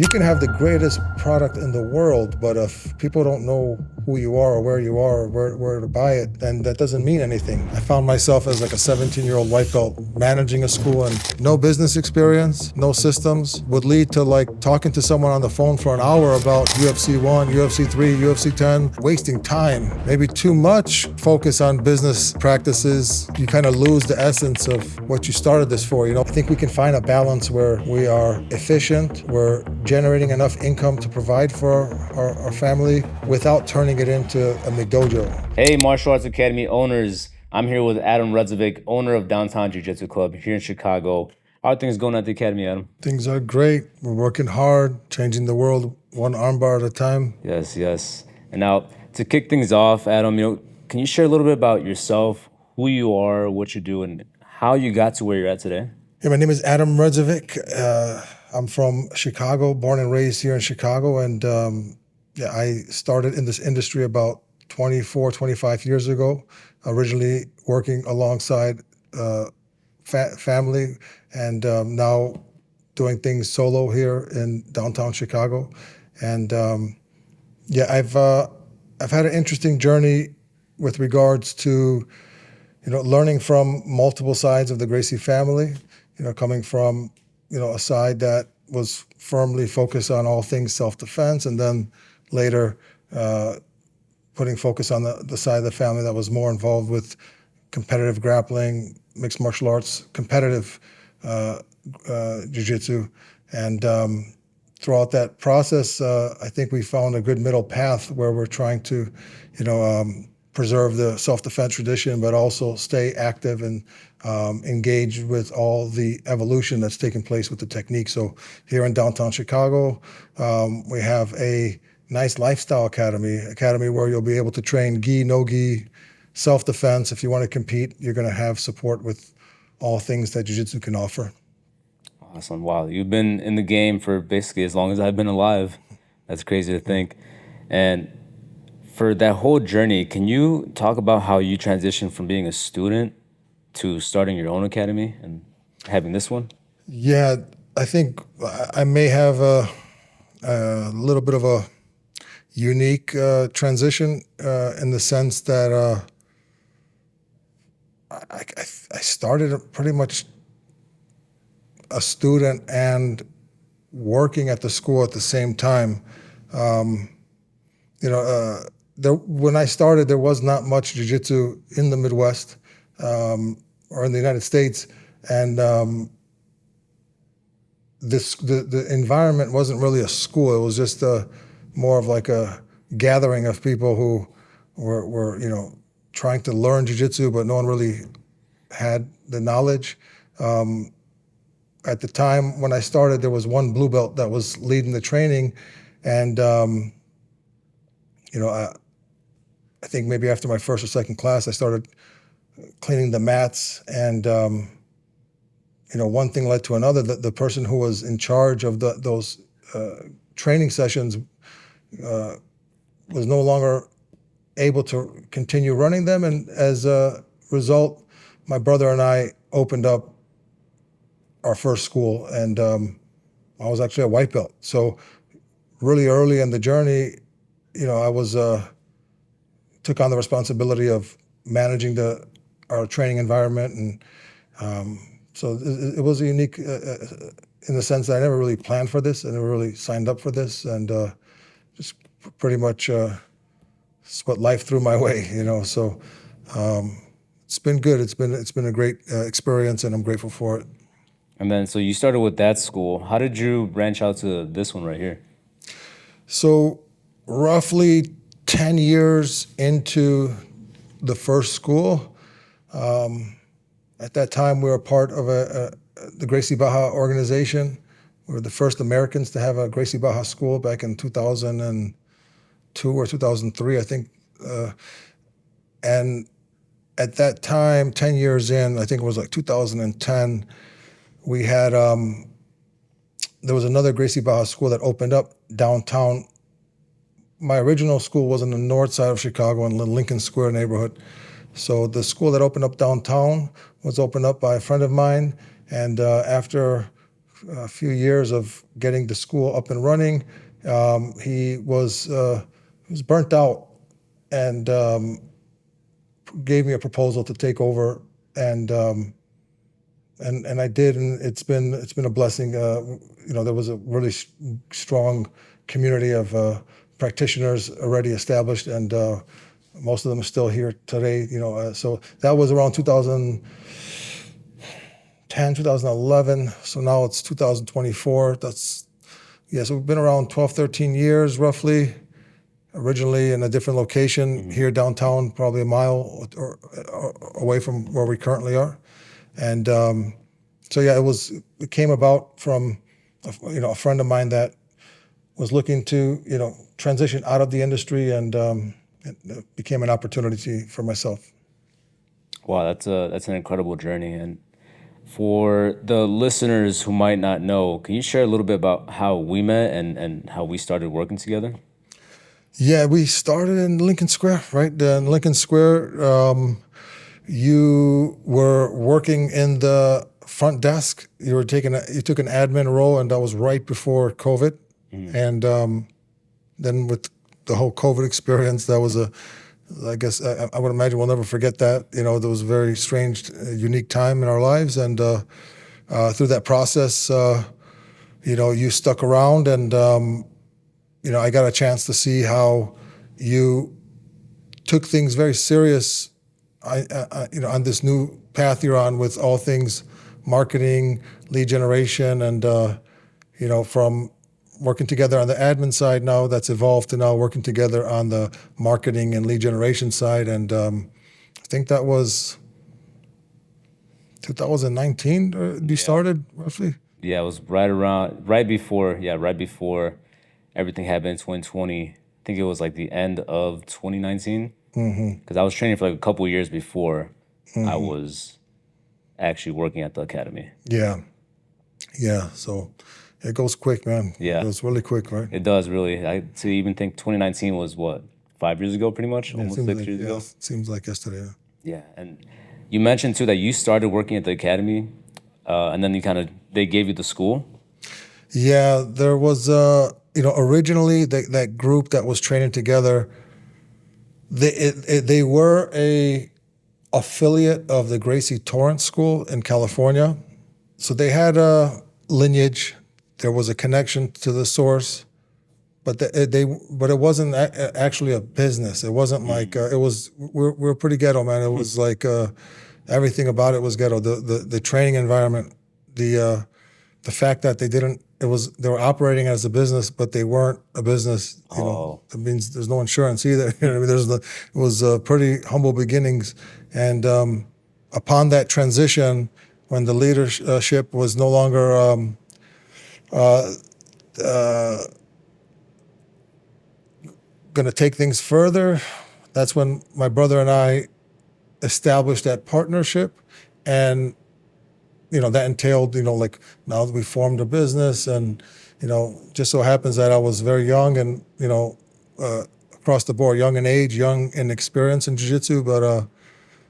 You can have the greatest product in the world, but if people don't know who you are or where you are or where to buy it, then that doesn't mean anything. I found myself as like a 17-year-old white belt managing a school, and no business experience, no systems would lead to like talking to someone on the phone for an hour about UFC 1, UFC 3, UFC 10, wasting time. Maybe too much focus on business practices. You kind of lose the essence of what you started this for. I think we can find a balance where we are efficient, we're generating enough income to provide for our family without turning it into a McDojo. Hey, Martial Arts Academy owners. I'm here with Adem Redzovic, owner of Downtown Jiu-Jitsu Club here in Chicago. How are things going at the Academy, Adem? Things are great. We're working hard, changing the world one armbar at a time. Yes, yes. And now, to kick things off, Adem, can you share a little bit about yourself, who you are, what you do, and how you got to where you're at today? Yeah, my name is Adem Redzovic. I'm from Chicago, born and raised here in Chicago, and I started in this industry about 24, 25 years ago, originally working alongside family, and now doing things solo here in downtown Chicago. And I've had an interesting journey with regards to learning from multiple sides of the Gracie family. Coming from a side that was firmly focused on all things self-defense, and then later putting focus on the side of the family that was more involved with competitive grappling, mixed martial arts, competitive jiu-jitsu. And throughout that process, I think we found a good middle path where we're trying to, preserve the self-defense tradition, but also stay active and engaged with all the evolution that's taking place with the technique. So here in downtown Chicago, we have a nice lifestyle academy where you'll be able to train gi, no gi, self-defense. If you want to compete, you're going to have support with all things that jiu-jitsu can offer. Awesome. Wow. You've been in the game for basically as long as I've been alive. That's crazy to think. And for that whole journey, can you talk about how you transitioned from being a student to starting your own academy and having this one? Yeah, I think I may have a little bit of a unique transition in the sense that I started pretty much a student and working at the school at the same time. When I started, there was not much jiu-jitsu in the Midwest or in the United States, and the environment wasn't really a school. It was just more of like a gathering of people who were trying to learn jiu-jitsu, but no one really had the knowledge. At the time when I started, there was one blue belt that was leading the training, and I think maybe after my first or second class, I started cleaning the mats, and one thing led to another. The person who was in charge of those training sessions was no longer able to continue running them, and as a result, my brother and I opened up our first school, and I was actually a white belt. So really early in the journey, I was took on the responsibility of managing our training environment, and so it was unique in the sense that I never really planned for this. I never really signed up for this, and just pretty much what life threw my way. So it's been good. It's been a great experience, and I'm grateful for it. And then, so you started with that school. How did you branch out to this one right here? So roughly 10 years into the first school, at that time we were part of the Gracie Barra organization. We were the first Americans to have a Gracie Barra school back in 2002 or 2003, I think. And at that time, 10 years in, I think it was like 2010, we had, there was another Gracie Barra school that opened up downtown. My original school was on the north side of Chicago in the Lincoln Square neighborhood. So the school that opened up downtown was opened up by a friend of mine. And after a few years of getting the school up and running. He was burnt out and gave me a proposal to take over, and I did, and it's been a blessing. There was a really strong community of practitioners already established, and most of them are still here today. So that was around 2010, 2011. So now it's 2024. So we've been around 12, 13 years roughly. Originally in a different location here downtown, probably a mile or away from where we currently are. And it came about from a friend of mine that was looking to transition out of the industry, and it became an opportunity for myself. Wow, that's an incredible journey. And for the listeners who might not know, can you share a little bit about how we met and how we started working together? Yeah, we started in Lincoln Square, right? In Lincoln Square, you were working in the front desk. You took an admin role, and that was right before COVID. And then with the whole COVID experience, that was I guess I would imagine we'll never forget that. There was a very strange, unique time in our lives, and through that process, you stuck around, and I got a chance to see how you took things very serious. On this new path you're on with all things marketing, lead generation, and from working together on the admin side, now that's evolved to now working together on the marketing and lead generation side. And I think that was 2019 you started roughly. Yeah, it was right before everything happened in 2020. I think it was like the end of 2019. Because I was training for like a couple of years before I was actually working at the academy. Yeah. So it goes quick, man. Yeah. It goes really quick, right? It does really. To even think 2019 was what, 5 years ago, pretty much, almost 6 years ago. Seems like yesterday. Yeah, and you mentioned too that you started working at the academy, and then they gave you the school. Yeah, there was originally that group that was training together. They were a affiliate of the Gracie Torrance School in California, so they had a lineage. There was a connection to the source, but it wasn't actually a business. It wasn't like it was. We're pretty ghetto, man. It was like everything about it was ghetto. The training environment, the fact that they were operating as a business, but they weren't a business. That means there's no insurance either. It was pretty humble beginnings, and upon that transition, when the leadership was no longer going to take things further, that's when my brother and I established that partnership, and that entailed, like now that we formed a business, and, just so happens that I was very young and, across the board, young in age, young in experience in jiu-jitsu, but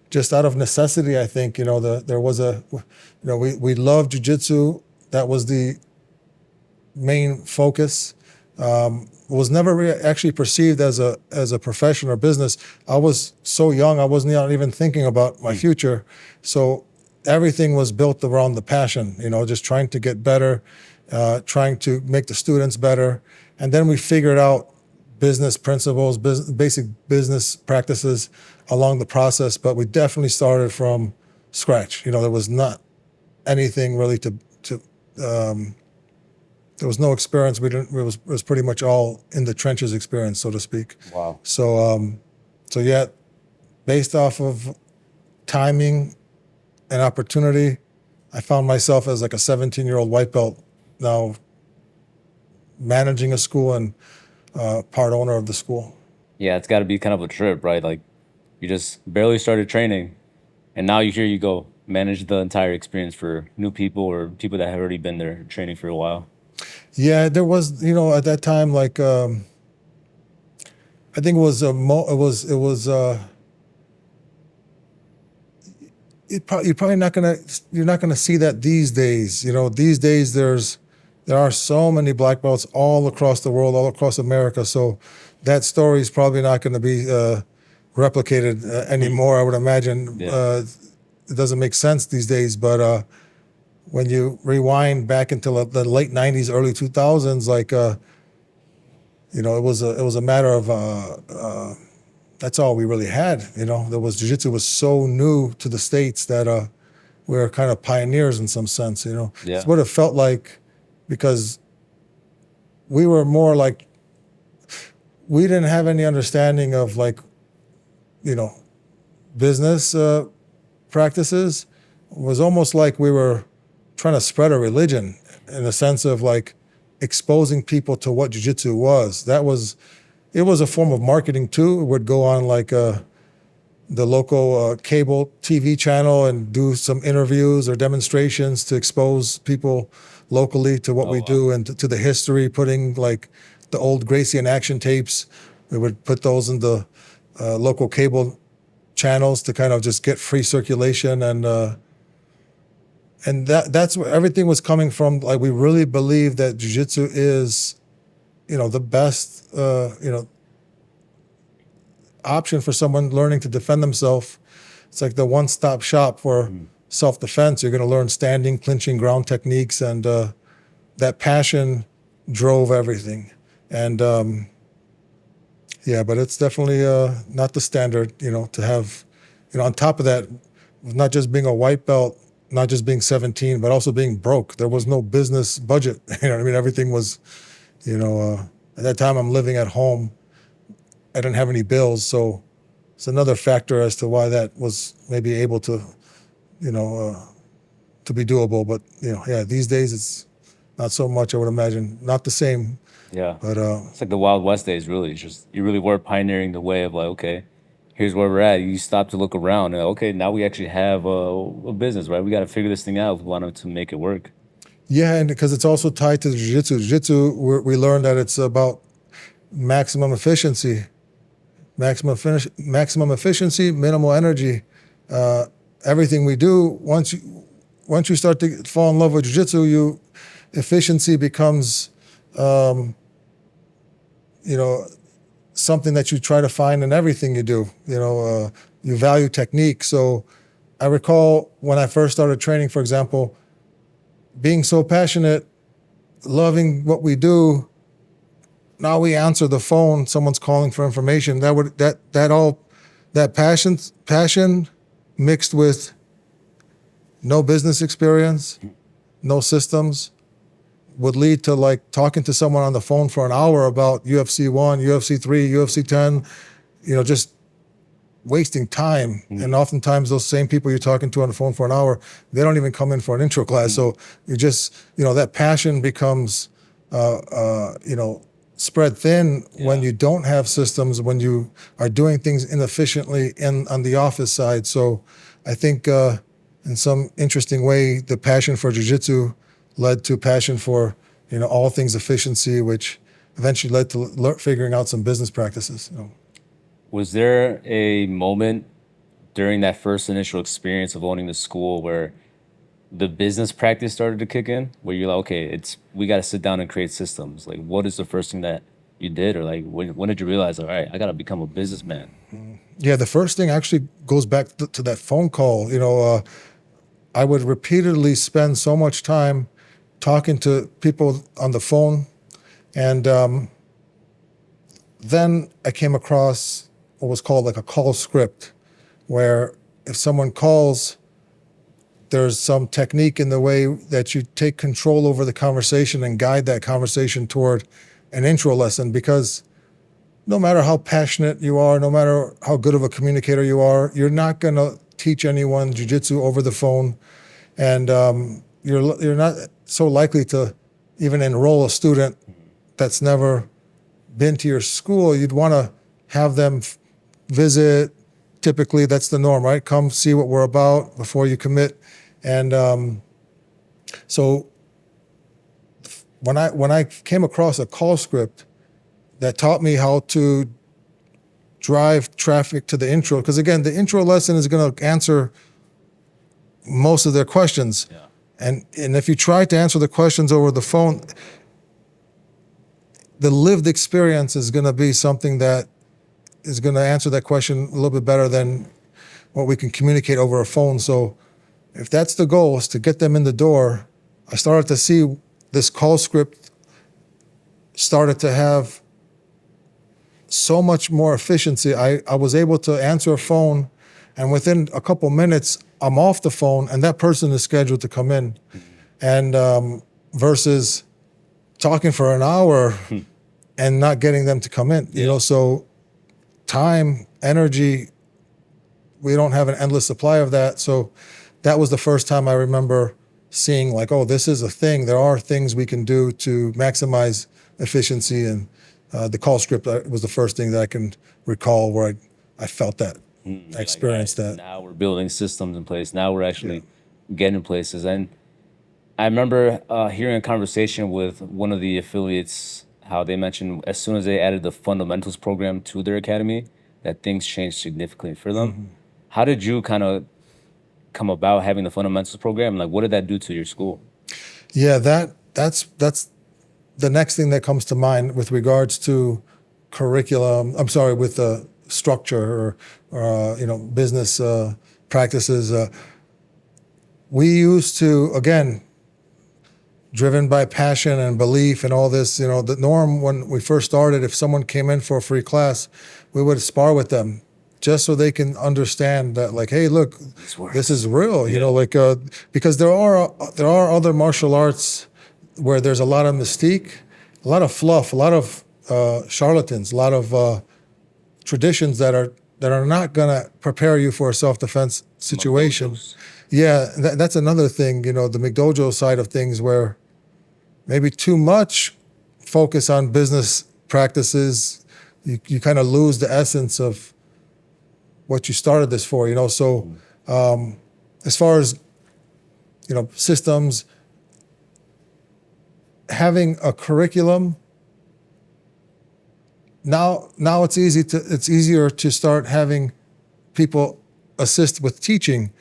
just out of necessity, I think, there was we loved jiu-jitsu. That was the main focus. Was never actually perceived as a profession or business. I was so young, I wasn't even thinking about my future. So everything was built around the passion, just trying to get better, trying to make the students better. And then we figured out business principles, basic business practices along the process, but we definitely started from scratch. There was not anything really there was no experience. It was pretty much all in the trenches experience, so to speak. Wow. So yeah, based off of timing and opportunity, I found myself as like a 17-year-old white belt now managing a school and part owner of the school. Yeah, it's got to be kind of a trip, right? Like you just barely started training, and now you go manage the entire experience for new people or people that have already been there training for a while. Yeah, there was, at that time, like I think it was you're not gonna see that these days. You know, these days there are so many black belts all across the world, all across America. So that story is probably not going to be replicated anymore. I would imagine Yeah. it doesn't make sense these days. But when you rewind back into the late '90s, early 2000s, like you know, it was a matter of that's all we really had. You know, there was jiu-jitsu was so new to the States that we were kind of pioneers in some sense. You know, it's Yeah. what it felt like because we were more like we didn't have any understanding of like, you know, business practices. It was almost like we were trying to spread a religion in the sense of like exposing people to what jiu-jitsu was. It was a form of marketing too. It would go on like the local cable TV channel and do some interviews or demonstrations to expose people locally to what Oh, we wow. do and to the history, putting like the old Gracie and action tapes. We would put those in the local cable channels to kind of just get free circulation and that's where everything was coming from. Like we really believe that jiu-jitsu is, you know, the best, you know, option for someone learning to defend themselves. It's like the one-stop shop for self-defense. You're going to learn standing, clinching, ground techniques, and that passion drove everything. And yeah, but it's definitely not the standard, you know, to have, you know, on top of that, not just being a white belt, not just being 17, but also being broke. There was no business budget. You know what I mean? Everything was, you know, at that time I'm living at home. I didn't have any bills. So it's another factor as to why that was maybe able to, you know, to be doable. But, you know, yeah, these days it's not so much, I would imagine. Not the same, Yeah. but It's like the Wild West days, really. It's just you really were pioneering the way of like, okay, here's where we're at. You stop to look around and okay, now we actually have a business, right? We got to figure this thing out if we want to make it work. yeah, and because it's also tied to jiu-jitsu. Jiu-jitsu, we learned that it's about maximum efficiency, maximum efficiency, minimal energy. Everything we do, once you start to fall in love with jiu-jitsu, efficiency becomes, you know, something that you try to find in everything you do. You know, you value technique. So I recall when I first started training, for example, being so passionate, loving what we do. Now we answer the phone, someone's calling for information. That passion mixed with no business experience, no systems, would lead to like talking to someone on the phone for an hour about UFC 1, UFC 3, UFC 10, you know, just wasting time. And oftentimes those same people you're talking to on the phone for an hour, they don't even come in for an intro class. So you just, you know, that passion becomes, you know, spread thin when you don't have systems, when you are doing things inefficiently on the office side. So I think in some interesting way, the passion for jiu-jitsu led to passion for, you know, all things efficiency, which eventually led to figuring out some business practices. You know. Was there a moment during that first initial experience of owning the school where the business practice started to kick in, where you're like, okay, it's we got to sit down and create systems? Like, what is the first thing that you did, or like when did you realize, all right, I got to become a businessman? Yeah, the first thing actually goes back to that phone call. You know, I would repeatedly spend so much time talking to people on the phone, and then I came across what was called like a call script, where if someone calls, there's some technique in the way that you take control over the conversation and guide that conversation toward an intro lesson. Because no matter how passionate you are, no matter how good of a communicator you are, you're not going to teach anyone jiu-jitsu over the phone. And you're not so likely to even enroll a student that's never been to your school. You'd want to have them visit. Typically, that's the norm, right? Come see what we're about before you commit. And so when I came across a call script that taught me how to drive traffic to the intro, because again, the intro lesson is going to answer most of their questions. Yeah. And if you try to answer the questions over the phone, the lived experience is going to be something that is going to answer that question a little bit better than what we can communicate over a phone. So if that's the goal, is to get them in the door, I started to see this call script started to have so much more efficiency. I was able to answer a phone, and within a couple minutes, I'm off the phone, and that person is scheduled to come in. And versus talking for an hour and not getting them to come in, you know, so time, energy, we don't have an endless supply of that. So that was the first time I remember seeing like, oh, this is a thing. There are things we can do to maximize efficiency. And the call script was the first thing that I can recall where I felt that, I experienced like, all right, that. now we're building systems in place. Now we're actually getting places. And I remember hearing a conversation with one of the affiliates, how they mentioned as soon as they added the fundamentals program to their academy, that things changed significantly for them. How did you kind of come about having the fundamentals program? Like, what did that do to your school? Yeah, that's the next thing that comes to mind with regards to curriculum. I'm sorry, with the structure or you know, business practices. We used to, again, driven by passion and belief and all this, you know, the norm when we first started, if someone came in for a free class, we would spar with them just so they can understand that, like, hey, look, this is real, you know, like, because there are other martial arts where there's a lot of mystique, a lot of fluff, a lot of charlatans, a lot of traditions that are not gonna prepare you for a self-defense situation. Yeah, that's another thing, you know, the McDojo side of things where maybe too much focus on business practices, you kind of lose the essence of what you started this for, you know. So as far as, you know, systems, having a curriculum, now it's easier to start having people assist with teaching.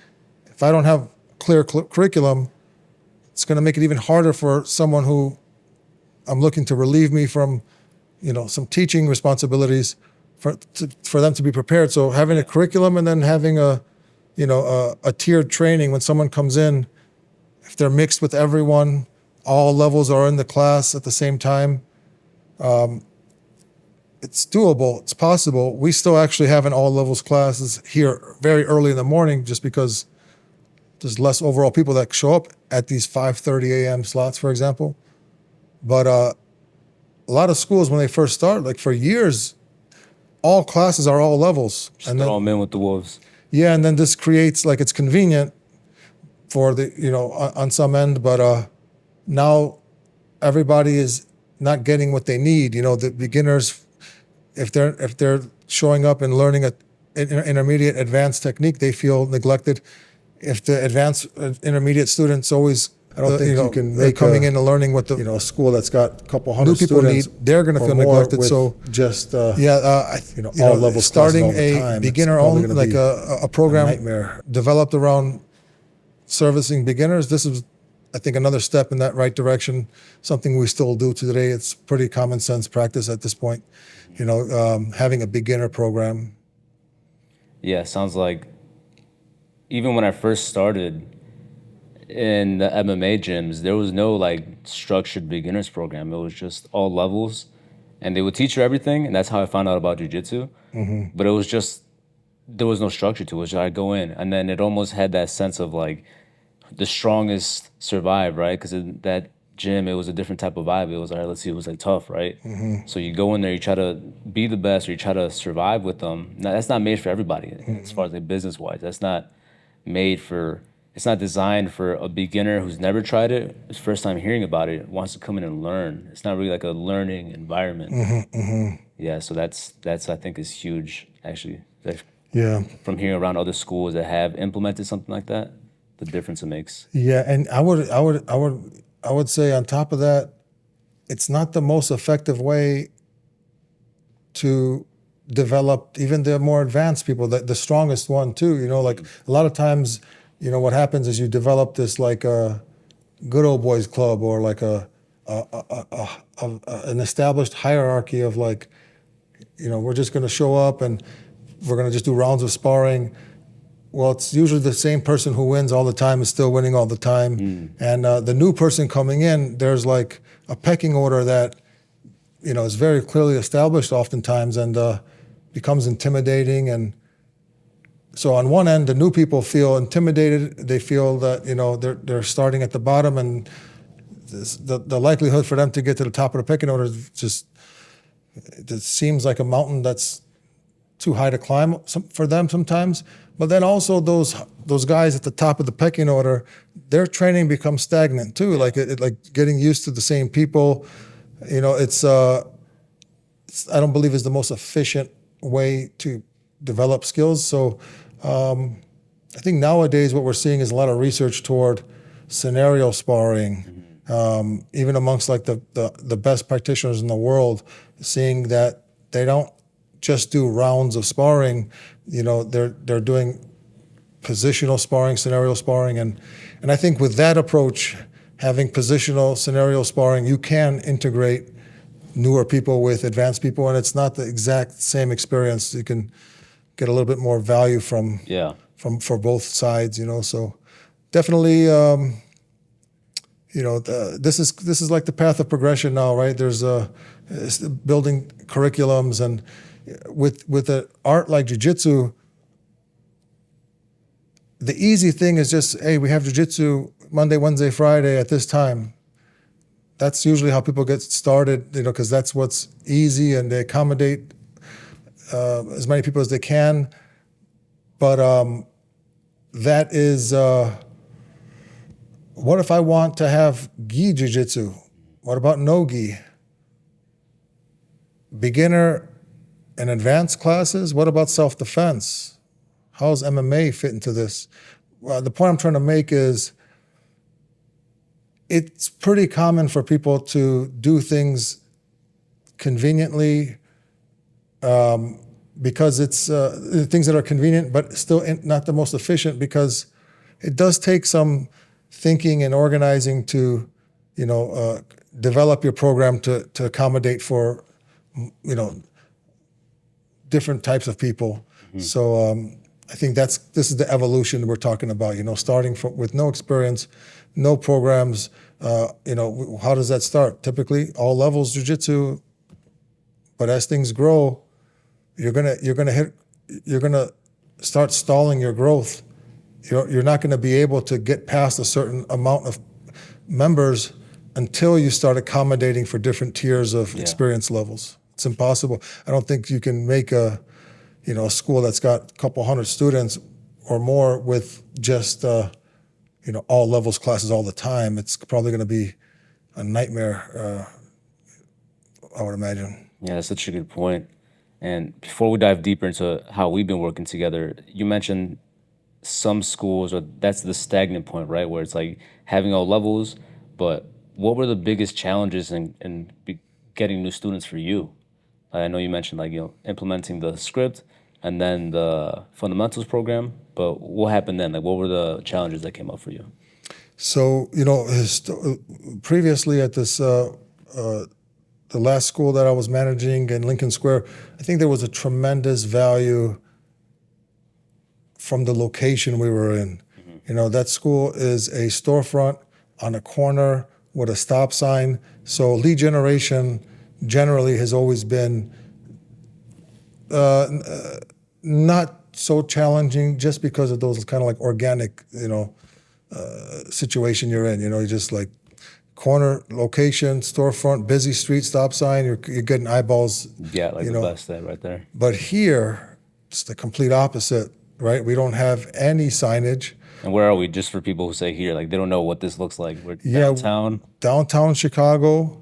If I don't have clear curriculum, it's going to make it even harder for someone who I'm looking to relieve me from, you know, some teaching responsibilities for them to be prepared. So having a curriculum and then having a, you know, a tiered training when someone comes in, if they're mixed with everyone, all levels are in the class at the same time. It's doable. It's possible. We still actually have an all levels classes here very early in the morning just because there's less overall people that show up at these 5:30 a.m. slots, for example. But a lot of schools, when they first start, like for years, all classes are all levels. Just throw them in with the wolves. Yeah, and then this creates, like, it's convenient for the, you know, on some end, but now everybody is not getting what they need. You know, the beginners, if they're showing up and learning an intermediate advanced technique, they feel neglected. If the advanced intermediate students always, I don't think you can make coming in and learning what the, you know, a school that's got a couple hundred new people need, they're going to feel neglected. So just you know, all levels, starting a beginner only, like a program developed around servicing beginners. This is, I think, another step in that right direction. Something we still do today. It's pretty common sense practice at this point. You know, having a beginner program. Yeah, sounds like even when I first started in the MMA gyms, there was no like structured beginners program. It was just all levels, and they would teach you everything, and that's how I found out about jiu-jitsu. But it was just, there was no structure to it. So I'd go in, and then it almost had that sense of like the strongest survive, right? Because in that gym, it was a different type of vibe. It was, all right, let's see, it was like tough, right? So you go in there, you try to be the best, or you try to survive with them. Now, that's not made for everybody as far as like business-wise. That's not made for, it's not designed for a beginner who's never tried it, his first time hearing about it, wants to come in and learn. It's not really like a learning environment. Yeah, so that's I think is huge, actually. Yeah. From hearing around other schools that have implemented something like that, the difference it makes. Yeah, and I would say on top of that, it's not the most effective way to develop even the more advanced people, the strongest one too. You know, like a lot of times what happens is you develop this like a good old boys club, or like an established hierarchy of like, we're just going to show up and we're going to just do rounds of sparring. Well, it's usually the same person who wins all the time is still winning all the time. And the new person coming in, there's like a pecking order that, is very clearly established oftentimes, and becomes intimidating. And so on one end, the new people feel intimidated. They feel that, they're starting at the bottom, and the likelihood for them to get to the top of the pecking order is just, it seems like a mountain that's too high to climb for them sometimes. But then also those guys at the top of the pecking order, their training becomes stagnant too. Like like getting used to the same people. It's I don't believe is the most efficient way to develop skills. So I think nowadays what we're seeing is a lot of research toward scenario sparring, even amongst like the best practitioners in the world, seeing that they don't just do rounds of sparring. They're doing positional sparring, scenario sparring, and I think with that approach, having positional scenario sparring, you can integrate newer people with advanced people, and it's not the exact same experience. You can get a little bit more value from for both sides. So definitely, this is like the path of progression now, right? There's building curriculums, and with an art like jiu-jitsu, the easy thing is just, hey, we have jiu-jitsu Monday, Wednesday, Friday at this time. That's usually how people get started, because that's what's easy, and they accommodate as many people as they can. But that is, what if I want to have gi jiu-jitsu? What about no gi? Beginner and advanced classes? What about self-defense? How does MMA fit into this? Well, the point I'm trying to make is it's pretty common for people to do things conveniently, because it's things that are convenient, but still not the most efficient, because it does take some thinking and organizing to, develop your program to accommodate for, different types of people. So I think this is the evolution we're talking about, starting with no experience, no programs. How does that start? Typically, all levels jiu-jitsu, but as things grow, you're gonna start stalling your growth. You're not going to be able to get past a certain amount of members until you start accommodating for different tiers of experience levels. It's impossible. I don't think you can make a school that's got a couple hundred students or more with just all levels classes all the time. It's probably going to be a nightmare, I would imagine. Yeah, that's such a good point. And before we dive deeper into how we've been working together, you mentioned some schools, or that's the stagnant point, right? Where it's like having all levels. But what were the biggest challenges in getting new students for you? I know you mentioned implementing the script and then the fundamentals program, but what happened then? Like, what were the challenges that came up for you? So, previously at this, the last school that I was managing in Lincoln Square, I think there was a tremendous value from the location we were in. That school is a storefront on a corner with a stop sign. So lead generation generally has always been not so challenging, just because of those kind of like organic, situation you're in. You just like corner location, storefront, busy street, stop sign. You're getting eyeballs. Yeah, like the best there, right there. But here, it's the complete opposite, right? We don't have any signage. And where are we? Just for people who say here, like they don't know what this looks like. We're downtown. Downtown Chicago.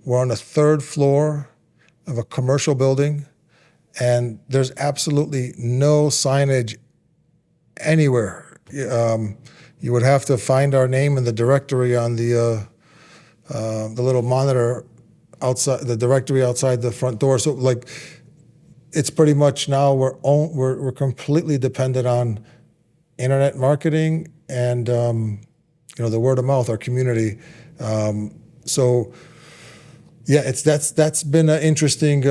We're on the third floor of a commercial building, and there's absolutely no signage anywhere. You would have to find our name in the directory on the little monitor outside the directory outside the front door. So it's pretty much now we're completely dependent on internet marketing and the word of mouth, our community. So yeah, that's been an interesting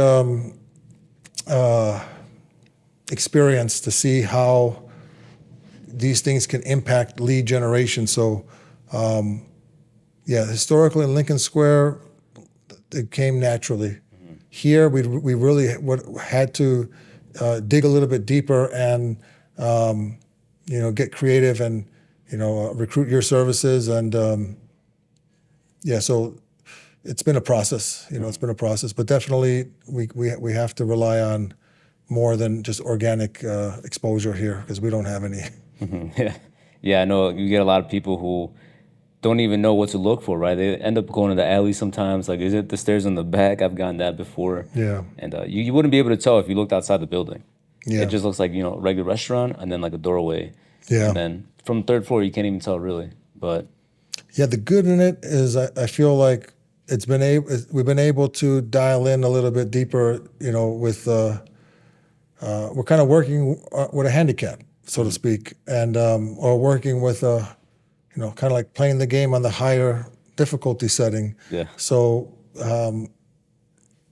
experience to see how these things can impact lead generation. So yeah, historically in Lincoln Square, it came naturally. Here, we really had to dig a little bit deeper and get creative and recruit your services and yeah. So it's been a process. It's been a process, but definitely we have to rely on more than just organic exposure here because we don't have any. Yeah. Yeah, I know you get a lot of people who don't even know what to look for, right? They end up going to the alley sometimes. Like, is it the stairs in the back? I've gotten that before. Yeah. And you wouldn't be able to tell if you looked outside the building. Yeah. It just looks like, a regular restaurant and then like a doorway. Yeah. And then from third floor, you can't even tell really. But yeah, the good in it is I feel like we've been able to dial in a little bit deeper, with we're kind of working with a handicap, so to speak, and or working with kind of like playing the game on the higher difficulty setting. yeah. So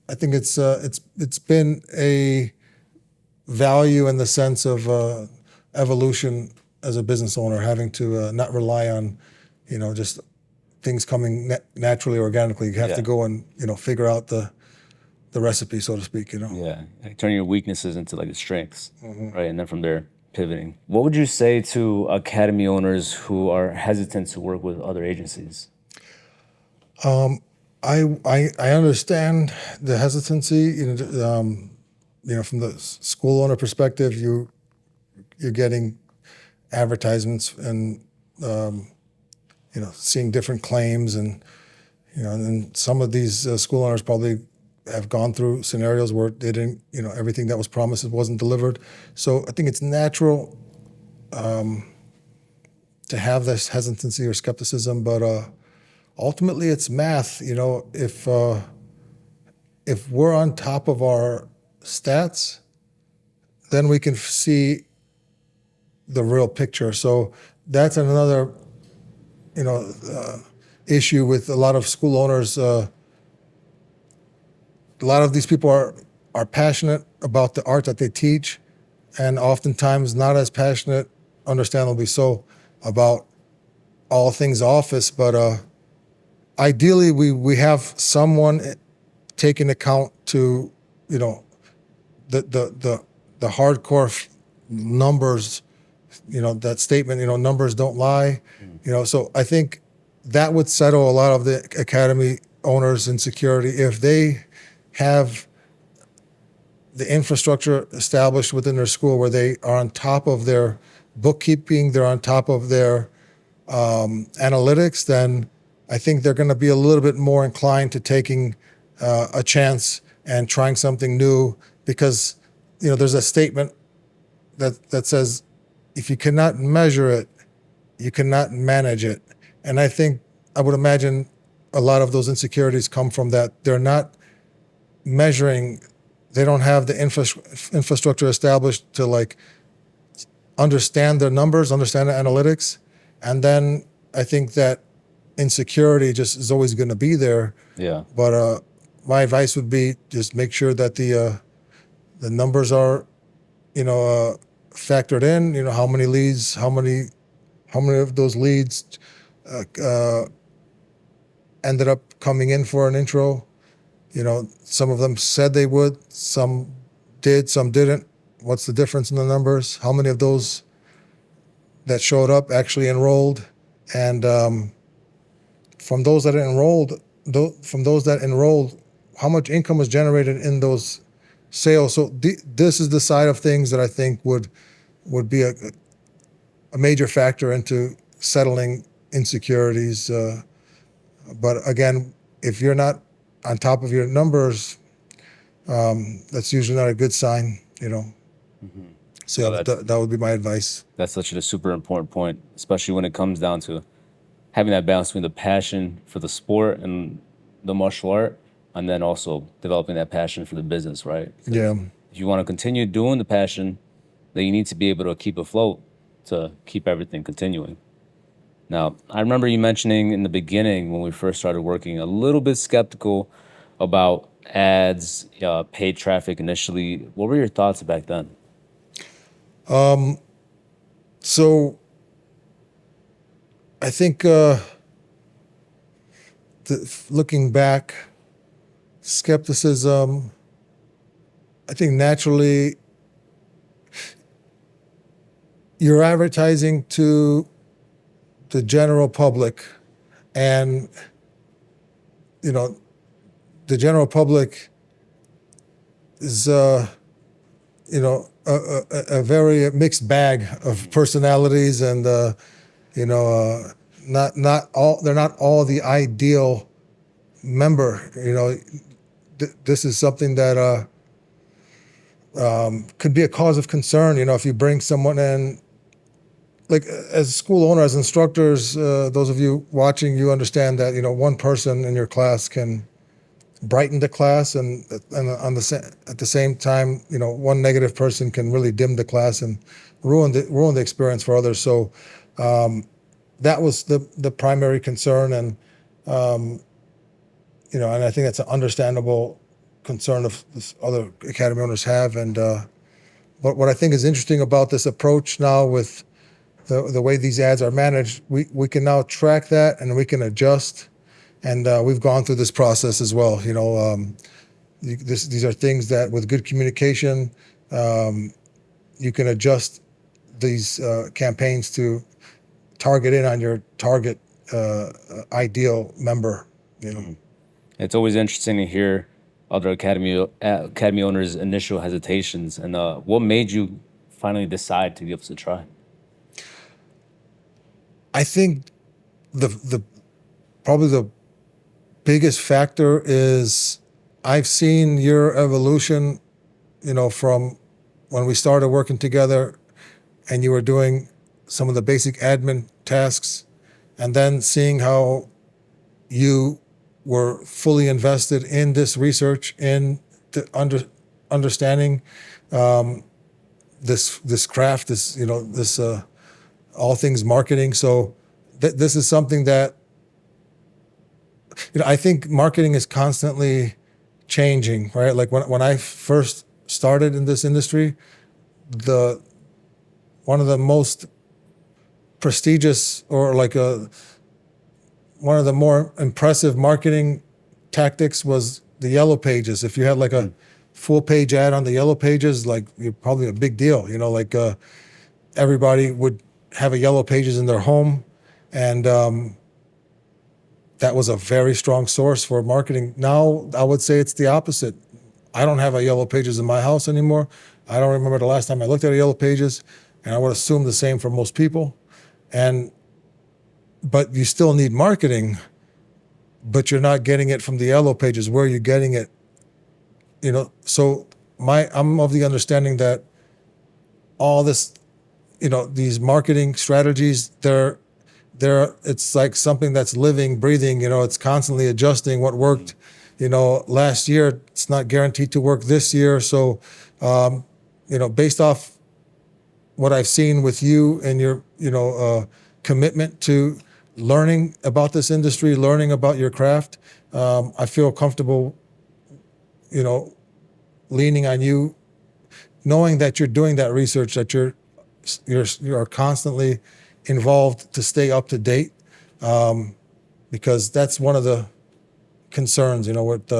I think it's been a value in the sense of evolution as a business owner, having to not rely on just things coming naturally, organically. You have Yeah. to go and figure out the recipe, so to speak. Yeah, like turning your weaknesses into like the strengths, right? And then from there, pivoting. What would you say to academy owners who are hesitant to work with other agencies? I understand the hesitancy. From the school owner perspective, you're getting advertisements and seeing different claims and then some of these school owners probably have gone through scenarios where they didn't, everything that was promised wasn't delivered. So I think it's natural to have this hesitancy or skepticism, but ultimately it's math. If we're on top of our stats, then we can see the real picture. So that's another, issue with a lot of school owners. A lot of these people are passionate about the art that they teach, and oftentimes not as passionate, understandably so, about all things office. But ideally, we have someone taking account to the hardcore numbers. That statement. Numbers don't lie. So I think that would settle a lot of the academy owners' insecurity if they have the infrastructure established within their school where they are on top of their bookkeeping, they're on top of their analytics, then I think they're going to be a little bit more inclined to taking a chance and trying something new because, there's a statement that says, if you cannot measure it, you cannot manage it. And I would imagine a lot of those insecurities come from that. They're not measuring, they don't have the infrastructure established to understand their numbers, understand the analytics. And then I think that insecurity just is always going to be there. Yeah. But my advice would be just make sure that the numbers are, factored in. How many leads, how many of those leads ended up coming in for an intro. Some of them said they would, some did, some didn't. What's the difference in the numbers? How many of those that showed up actually enrolled? And from those that enrolled, how much income was generated in those sales? So this is the side of things that I think would be a major factor into settling insecurities. But again, if you're not on top of your numbers, that's usually not a good sign, So No, that would be my advice. That's such a super important point, especially when it comes down to having that balance between the passion for the sport and the martial art, and then also developing that passion for the business, right? 'Cause Yeah. if you want to continue doing the passion, then you need to be able to keep afloat to keep everything continuing. Now, I remember you mentioning in the beginning when we first started working, a little bit skeptical about ads, paid traffic initially. What were your thoughts back then? So I think looking back, skepticism, I think naturally you're advertising to the general public, and you know the general public is a very mixed bag of personalities, and not all, they're not all the ideal member. This is something that could be a cause of concern. If you bring someone in, like as school owners, as instructors, those of you watching, you understand that one person in your class can brighten the class, and at the same time, one negative person can really dim the class and ruin the experience for others. So that was the primary concern, and and I think that's an understandable concern of this other academy owners have. And but what I think is interesting about this approach now with the way these ads are managed, we can now track that and we can adjust. And we've gone through this process as well. These are things that with good communication, you can adjust these campaigns to target in on your target ideal member. It's always interesting to hear other academy owners' initial hesitations. And what made you finally decide to give us a try? I think the probably the biggest factor is I've seen your evolution, from when we started working together and you were doing some of the basic admin tasks, and then seeing how you were fully invested in this research, in the understanding this craft, this all things marketing. So this is something that I think marketing is constantly changing, right? Like when I first started in this industry, one of the most prestigious, or one of the more impressive marketing tactics was the yellow pages. If you had like a full page ad on the yellow pages, like you're probably a big deal. Everybody would have a yellow pages in their home, and that was a very strong source for marketing. Now I would say it's the opposite. I don't have a yellow pages in my house anymore. I don't remember the last time I looked at a yellow pages, and I would assume the same for most people. But you still need marketing, but you're not getting it from the yellow pages. Where are you getting it? So I'm of the understanding that all this, these marketing strategies, it's like something that's living, breathing. It's constantly adjusting. What worked, last year, it's not guaranteed to work this year. So, based off what I've seen with you and your, commitment to learning about this industry, learning about your craft, I feel comfortable, leaning on you, knowing that you're doing that research, that you're constantly involved to stay up to date, because that's one of the concerns, with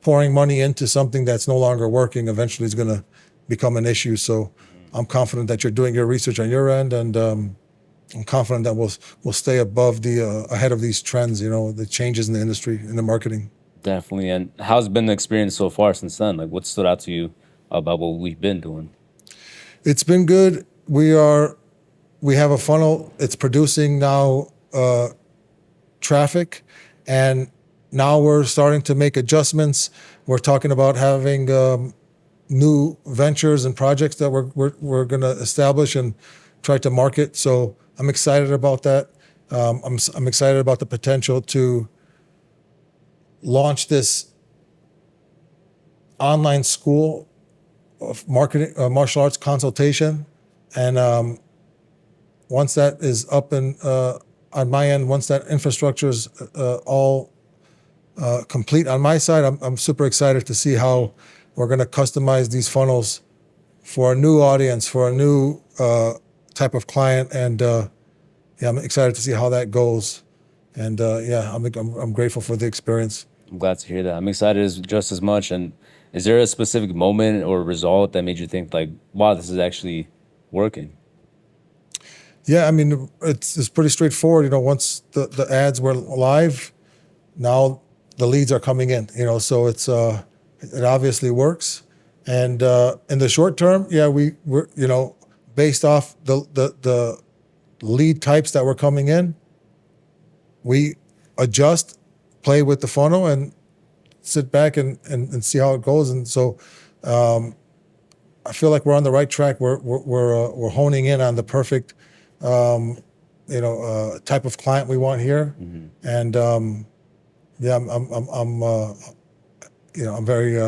pouring money into something that's no longer working eventually is going to become an issue. So I'm confident that you're doing your research on your end, and I'm confident that we'll stay above ahead of these trends, the changes in the industry, in the marketing. Definitely. And how's been the experience so far since then? Like, what stood out to you about what we've been doing? It's been good. We have a funnel. It's producing now traffic, and now we're starting to make adjustments. We're talking about having new ventures and projects that we're going to establish and try to market. So I'm excited about that. I'm excited about the potential to launch this online school of marketing, martial arts consultation, And once that is up and on my end, once that infrastructure is all complete on my side, I'm super excited to see how we're going to customize these funnels for a new audience, for a new type of client, and yeah, I'm excited to see how that goes. And yeah, I'm grateful for the experience. I'm glad to hear that. I'm excited just as much. And is there a specific moment or result that made you think like, wow, this is actually working? Yeah, I mean, it's pretty straightforward. Once the ads were live, now the leads are coming in. So it obviously works. And in the short term, yeah, we're based off the lead types that were coming in, we adjust, play with the funnel, and sit back and see how it goes. And so I feel like we're on the right track. We're honing in on the perfect type of client we want here. And yeah, I'm very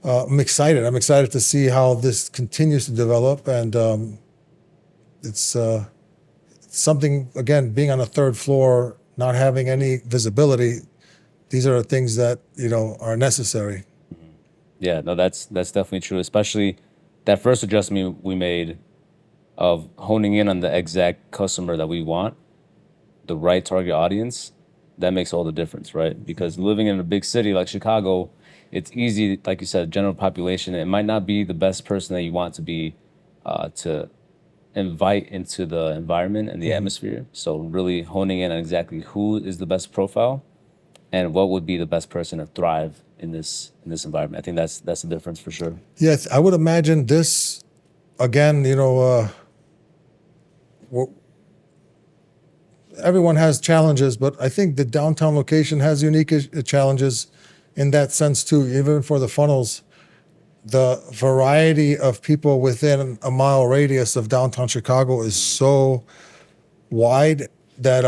I'm excited. I'm excited to see how this continues to develop, and it's something, again, being on a third floor, not having any visibility. These are things that are necessary. Yeah, no, that's definitely true. Especially that first adjustment we made of honing in on the exact customer that we want, the right target audience, that makes all the difference, right? Because living in a big city like Chicago, it's easy, like you said, general population. It might not be the best person that you want to be to invite into the environment and the atmosphere. So really honing in on exactly who is the best profile and what would be the best person to thrive in this environment. I think that's the difference for sure. Yes, I would imagine this again. Everyone has challenges, but I think the downtown location has unique challenges in that sense too. Even for the funnels, the variety of people within a mile radius of downtown Chicago is so wide that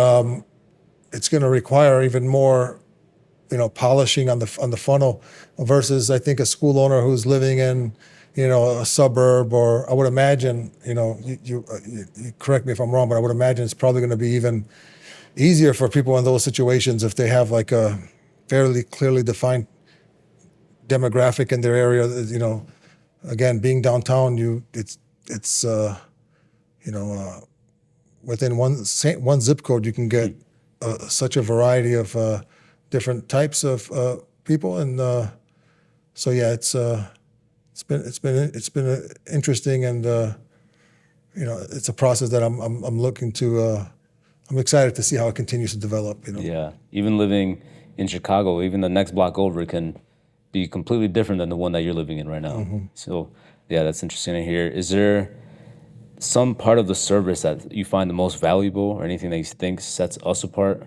it's going to require even more, polishing on the funnel versus, I think, a school owner who's living in, a suburb, or I would imagine, you correct me if I'm wrong, but I would imagine it's probably going to be even easier for people in those situations if they have like a fairly clearly defined demographic in their area. Again, being downtown, it's within one zip code, you can get such a variety of different types of people, and so yeah, it's been interesting, and it's a process that I'm looking to. I'm excited to see how it continues to develop. Yeah, even living in Chicago, even the next block over can be completely different than the one that you're living in right now. So, yeah, that's interesting to hear. Is there some part of the service that you find the most valuable, or anything that you think sets us apart?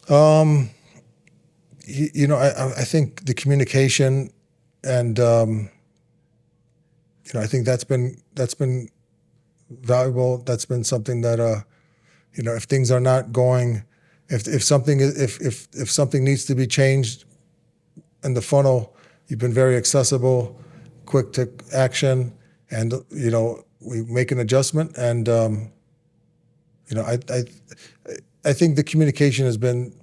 I think the communication, and I think that's been valuable. That's been something that if things are not going, if something needs to be changed in the funnel, you've been very accessible, quick to action, and we make an adjustment. And I think the communication has been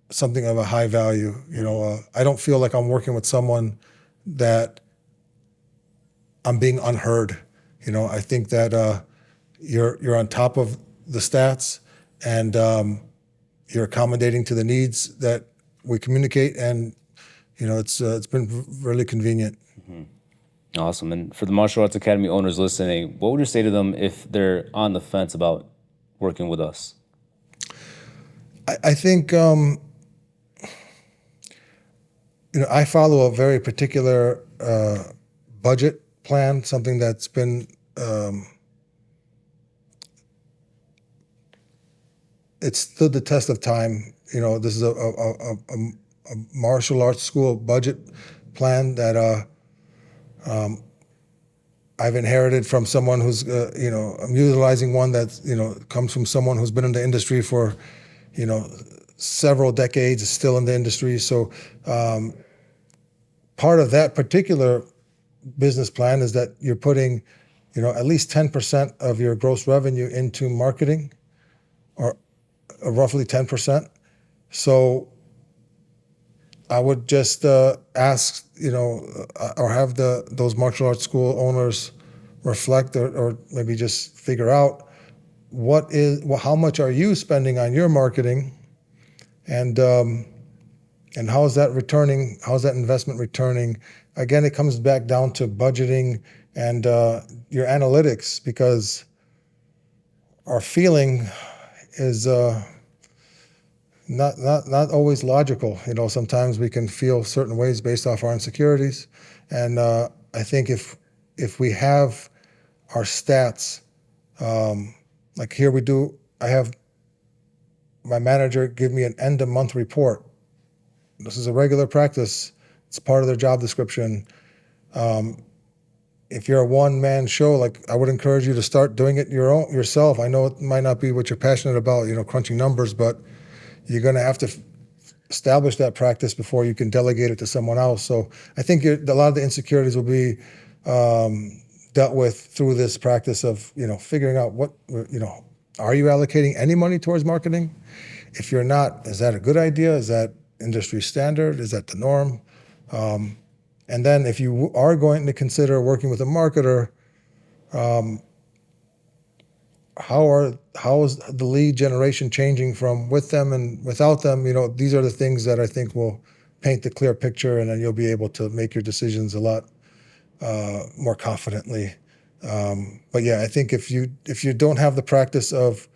something of a high value. I don't feel like I'm working with someone that I'm being unheard. I think that you're on top of the stats, and you're accommodating to the needs that we communicate, and it's been really convenient. Awesome. And for the martial arts academy owners listening, what would you say to them if they're on the fence about working with us? I think I follow a very particular budget plan, something that's been it stood the test of time. This is a martial arts school budget plan that I've inherited from someone who's, I'm utilizing one that, comes from someone who's been in the industry for, several decades, is still in the industry. So part of that particular business plan is that you're putting, at least 10% of your gross revenue into marketing, or roughly 10%. So I would just ask, or have those martial arts school owners reflect, or maybe just figure out how much are you spending on your marketing, and how is that returning? How is that investment returning? Again, it comes back down to budgeting and your analytics, because our feeling is not always logical. Sometimes we can feel certain ways based off our insecurities, and I think if we have our stats, like here we do, I have my manager give me an end of month report. This is a regular practice. It's part of their job description. If you're a one-man show, like, I would encourage you to start doing it yourself. I know it might not be what you're passionate about, crunching numbers, but you're going to have to establish that practice before you can delegate it to someone else. So I think a lot of the insecurities will be dealt with through this practice of, figuring out are you allocating any money towards marketing? If you're not, is that a good idea? Is that industry standard? Is that the norm? And then if you are going to consider working with a marketer, how is the lead generation changing from with them and without them? These are the things that I think will paint the clear picture, and then you'll be able to make your decisions a lot more confidently. But yeah, I think if you don't have the practice of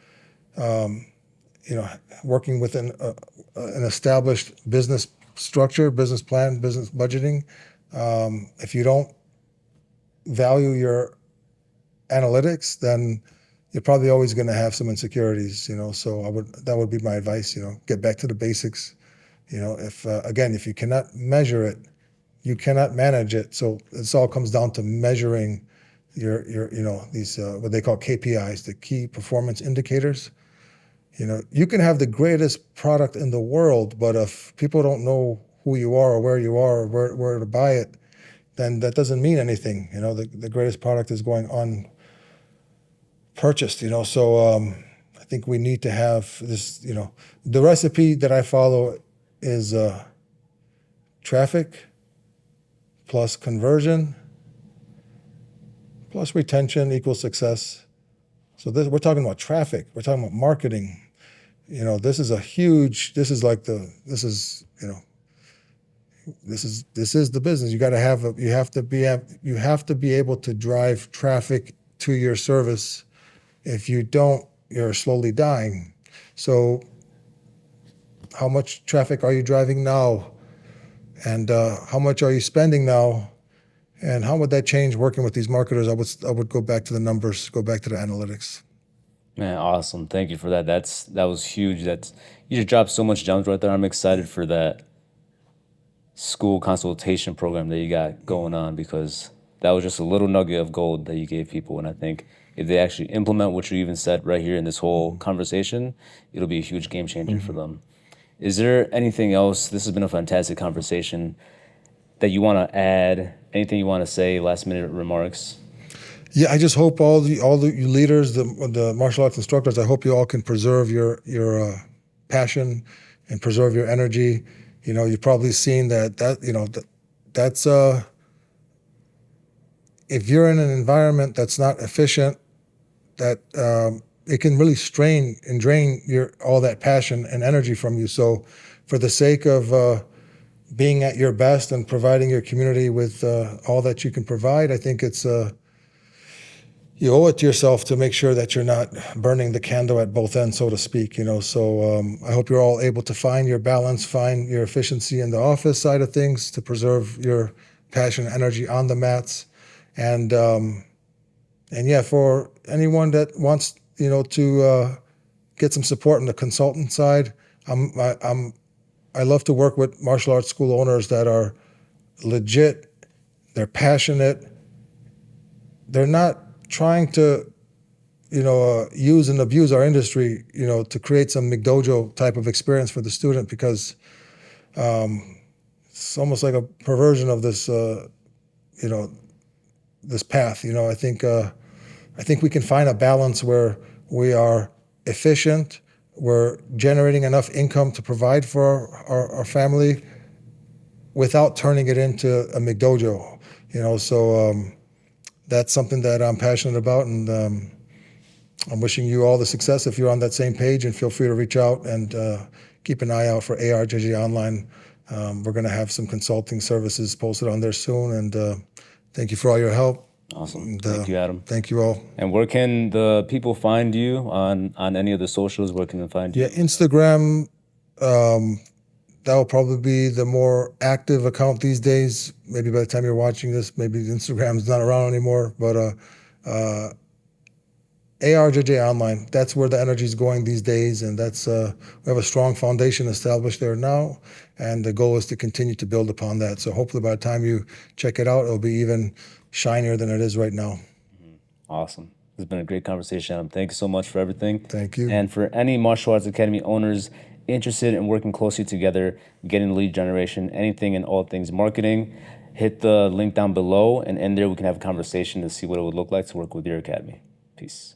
working within an established business structure, business plan, business budgeting, if you don't value your analytics, then you're probably always going to have some insecurities. So that would be my advice. Get back to the basics. If you cannot measure it, you cannot manage it. So this all comes down to measuring your these what they call KPIs, the key performance indicators. You can have the greatest product in the world, but if people don't know who you are or where you are or where to buy it, then that doesn't mean anything. The greatest product is going unpurchased. So I think we need to have this. The recipe that I follow is traffic plus conversion plus retention equals success. So we're talking about traffic. We're talking about marketing. This is the business. You have to be able to drive traffic to your service. If you don't, you're slowly dying. So how much traffic are you driving now? And how much are you spending now? And how would that change working with these marketers? I would go back to the numbers, go back to the analytics. Man, awesome. Thank you for that. That was huge. You just dropped so much gems right there. I'm excited for that school consultation program that you got going on, because that was just a little nugget of gold that you gave people. And I think if they actually implement what you even said right here in this whole conversation, it'll be a huge game changer for them. Is there anything else? This has been a fantastic conversation that you want to add. Anything you want to say? Last minute remarks. Yeah, I just hope all the you leaders, the martial arts instructors, I hope you all can preserve your passion and preserve your energy. You've probably seen that's if you're in an environment that's not efficient, that it can really strain and drain all that passion and energy from you. So for the sake of being at your best and providing your community with all that you can provide, I think it's you owe it to yourself to make sure that you're not burning the candle at both ends, so to speak. So I hope you're all able to find your balance, find your efficiency in the office side of things to preserve your passion and energy on the mats. And yeah, for anyone that wants to get some support on the consultant side, I love to work with martial arts school owners that are legit, they're passionate, they're not trying to use and abuse our industry to create some McDojo type of experience for the student, because it's almost like a perversion of this this path. I think we can find a balance where we are efficient, we're generating enough income to provide for our family without turning it into a McDojo. That's something that I'm passionate about, and I'm wishing you all the success if you're on that same page, and feel free to reach out and keep an eye out for ARJJ Online. We're going to have some consulting services posted on there soon, and thank you for all your help. Awesome. And, Thank you, Adem. Thank you all. And where can the people find you on any of the socials? Where can they find you? Yeah, Instagram, that will probably be the more active account these days. Maybe by the time you're watching this, maybe Instagram's not around anymore, but ARJJ Online, that's where the energy is going these days, and that's we have a strong foundation established there now, and the goal is to continue to build upon that. So hopefully by the time you check it out, it'll be even shinier than it is right now. Awesome. This has been a great conversation, Adam. Thank you so much for everything. Thank you. And for any martial arts academy owners interested in working closely together, getting lead generation, anything and all things marketing, hit the link down below, and in there we can have a conversation to see what it would look like to work with your academy. Peace.